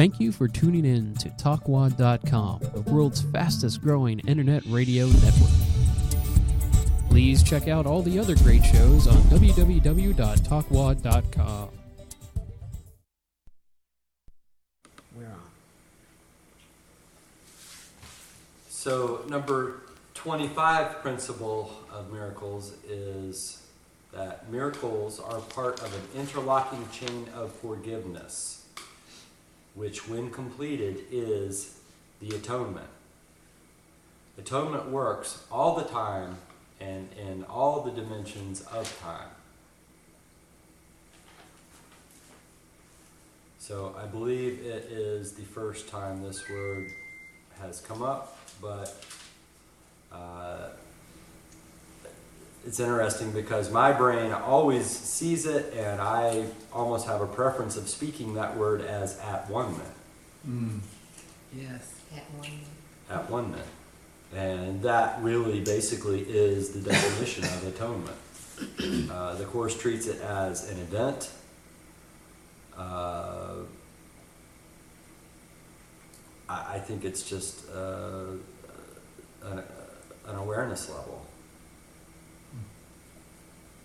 Thank you for tuning in to Talkwad.com, the world's fastest growing internet radio network. Please check out all the other great shows on www.talkwad.com. We're on. So number 25 principle of miracles is that miracles are part of an interlocking chain of forgiveness, which when completed is the atonement. Atonement works all the time and in all the dimensions of time. So I believe it is the first time this word has come up, but it's interesting because my brain always sees it, and I almost have a preference of speaking that word as at one minute. Yes. At one minute. And that really basically is the definition of atonement. The Course treats it as an event. I think it's just an awareness level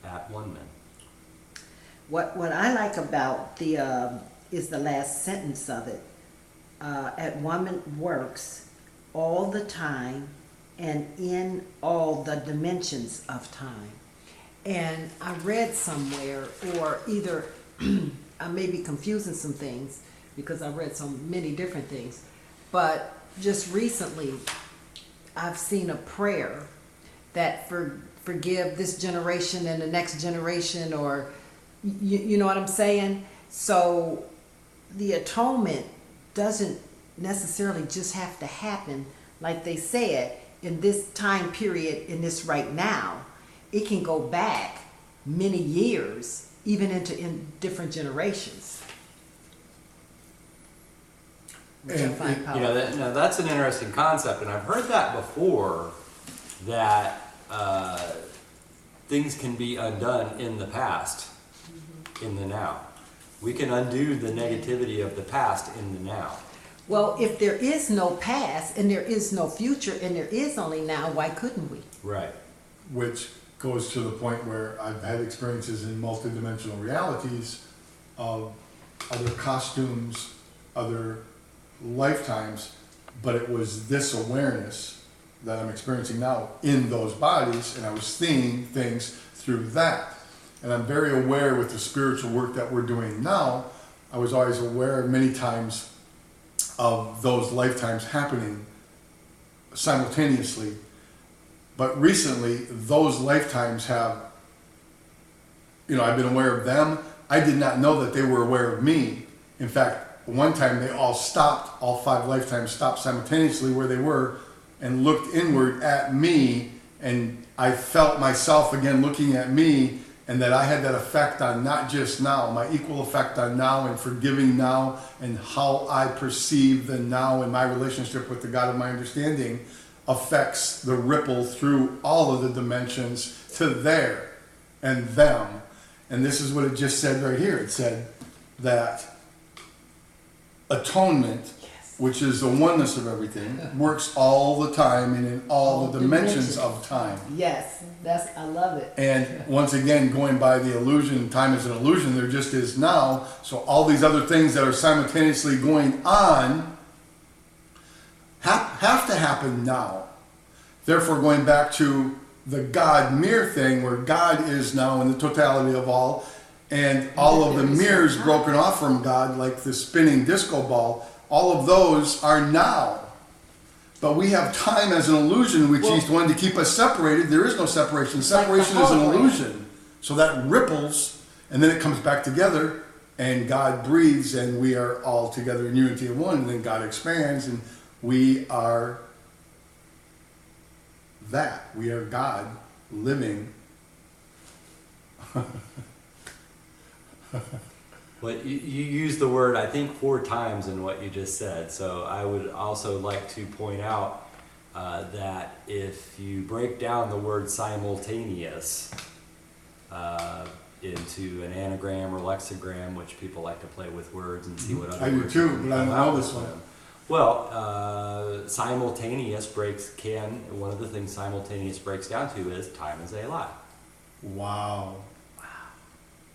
at one minute. What I like about the is the last sentence of it. At one works all the time and in all the dimensions of time. And I read somewhere, or either I may be confusing some things because I read so many different things, but just recently I've seen a prayer that forgive this generation and the next generation, or you know what I'm saying? So the atonement doesn't necessarily just have to happen like they said in this time period, in this right now. It can go back many years, even in different generations. Which I find powerful. Now that's an interesting concept, and I've heard that before, that things can be undone in the past, in the now. We can undo the negativity of the past in the now. Well, if there is no past and there is no future and there is only now, why couldn't we? Right. Which goes to the point where I've had experiences in multidimensional realities of other costumes, other lifetimes, but it was this awareness that I'm experiencing now in those bodies, and I was seeing things through that. And I'm very aware with the spiritual work that we're doing now. I was always aware many times of those lifetimes happening simultaneously. But recently, those lifetimes have, I've been aware of them. I did not know that they were aware of me. In fact, one time they all stopped, all 5 lifetimes stopped simultaneously where they were and looked inward at me, and I felt myself again looking at me, and that I had that effect on not just now, my equal effect on now and forgiving now, and how I perceive the now in my relationship with the God of my understanding affects the ripple through all of the dimensions to there and them. And this is what it just said right here. It said that atonement, which is the oneness of everything, works all the time and in all the dimensions of time. Yes, I love it. And once again, going by the illusion, time is an illusion, there just is now. So all these other things that are simultaneously going on have to happen now. Therefore, going back to the God mirror thing, where God is now in the totality of all, and all of the mirrors broken off from God, like the spinning disco ball, all of those are now. But we have time as an illusion, which is one to keep us separated. There is no separation. Separation is an illusion. So that ripples, and then it comes back together, and God breathes, and we are all together in unity of one, and then God expands, and we are that. We are God living. Well, you used the word, I think, 4 times in what you just said. So I would also like to point out that if you break down the word simultaneous, into an anagram or lexigram, which people like to play with words and see what other I do words too, can but I don't come out know this with one. them. Well, simultaneous one of the things simultaneous breaks down to is time is a lie. Wow.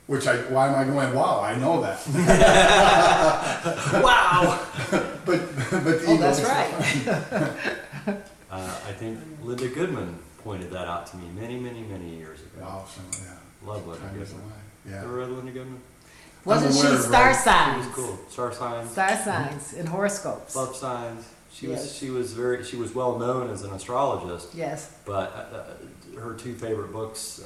Why am I going, wow, I know that. Wow! But the Oh, ego that's is- right. I think Linda Goodman pointed that out to me many, many, many years ago. Wow, so, yeah. Love Linda Time is a Goodman. lie. Yeah. Ever read Linda Goodman? Wasn't aware she of star her. She signs? was cool. Star signs, Star signs and horoscopes. love signs. She Yes. was well known as an astrologist. Yes. But her two favorite books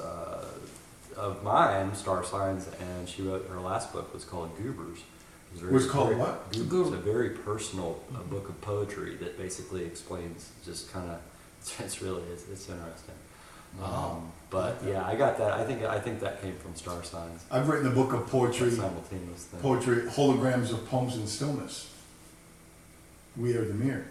of mine, Star Signs, and she wrote her last book was called Goobers. It Was called what? Goobers. A very personal book of poetry that basically explains just kind of. It's interesting. Wow. But yeah, I got that. I think that came from Star Signs. I've written a book of poetry, Simultaneous thing. holograms of poems in stillness. We Are the Mirror.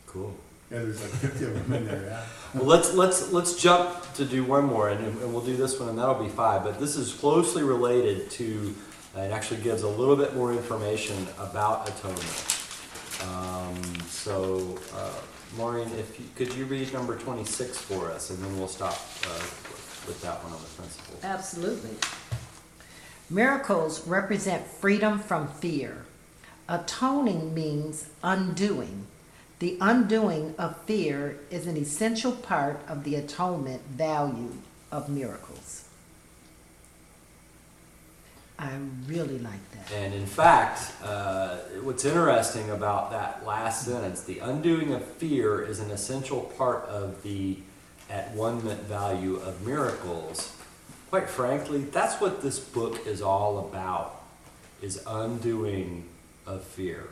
Cool. Yeah, there's like 50 of them in there, yeah. Well, let's jump to do one more, and we'll do this one, and that'll be 5. But this is closely related to, it actually gives a little bit more information about atonement. Maureen, could you read number 26 for us, and then we'll stop with that one on the principles. Absolutely. Miracles represent freedom from fear. Atoning means undoing. The undoing of fear is an essential part of the atonement value of miracles. I really like that. And in fact, what's interesting about that last sentence, the undoing of fear is an essential part of the at-one-ment value of miracles. Quite frankly, that's what this book is all about, is undoing of fear.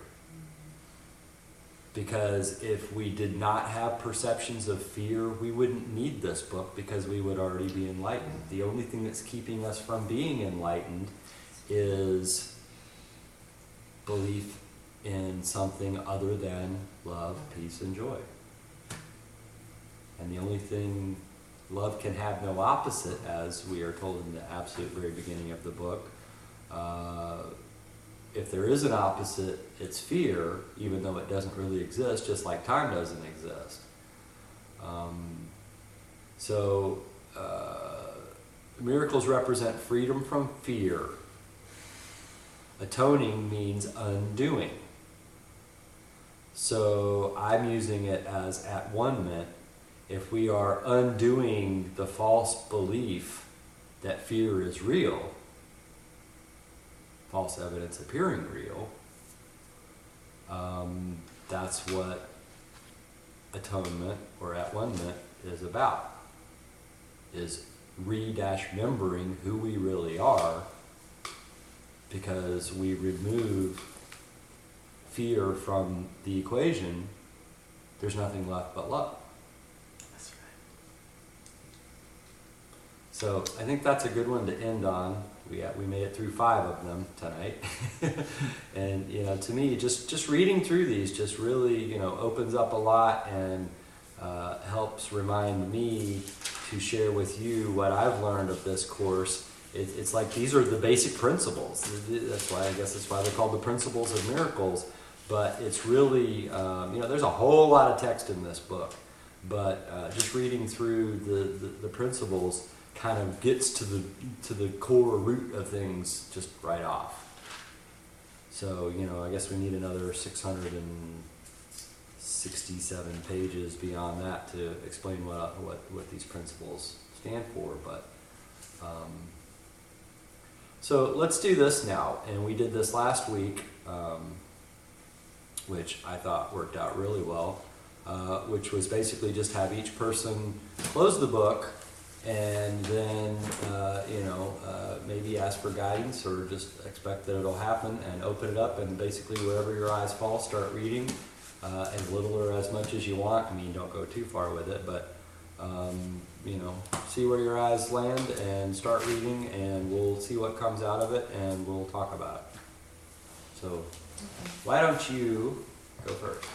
Because if we did not have perceptions of fear, we wouldn't need this book because we would already be enlightened. The only thing that's keeping us from being enlightened is belief in something other than love, peace, and joy. And the only thing, love can have no opposite, as we are told in the absolute very beginning of the book. If there is an opposite, it's fear, even though it doesn't really exist, just like time doesn't exist. Miracles represent freedom from fear. Atoning means undoing. So I'm using it as at-one-ment. If we are undoing the false belief that fear is real, false evidence appearing real, that's what atonement or at-one-ment is about, is remembering who we really are, because we remove fear from the equation, there's nothing left but love. That's right. So I think that's a good one to end on. We made it through 5 of them tonight. And to me, just reading through these just really opens up a lot and helps remind me to share with you what I've learned of this course. It's like these are the basic principles. That's why they're called the principles of miracles. But it's really there's a whole lot of text in this book, but just reading through the principles kind of gets to the core root of things just right off. So I guess we need another 667 pages beyond that to explain what these principles stand for. But so let's do this now, and we did this last week, which I thought worked out really well, which was basically just have each person close the book and then maybe ask for guidance or just expect that it'll happen, and open it up, and basically wherever your eyes fall, start reading as little or as much as you want. I mean, don't go too far with it, but see where your eyes land and start reading, and we'll see what comes out of it, and we'll talk about it. So why don't you go first?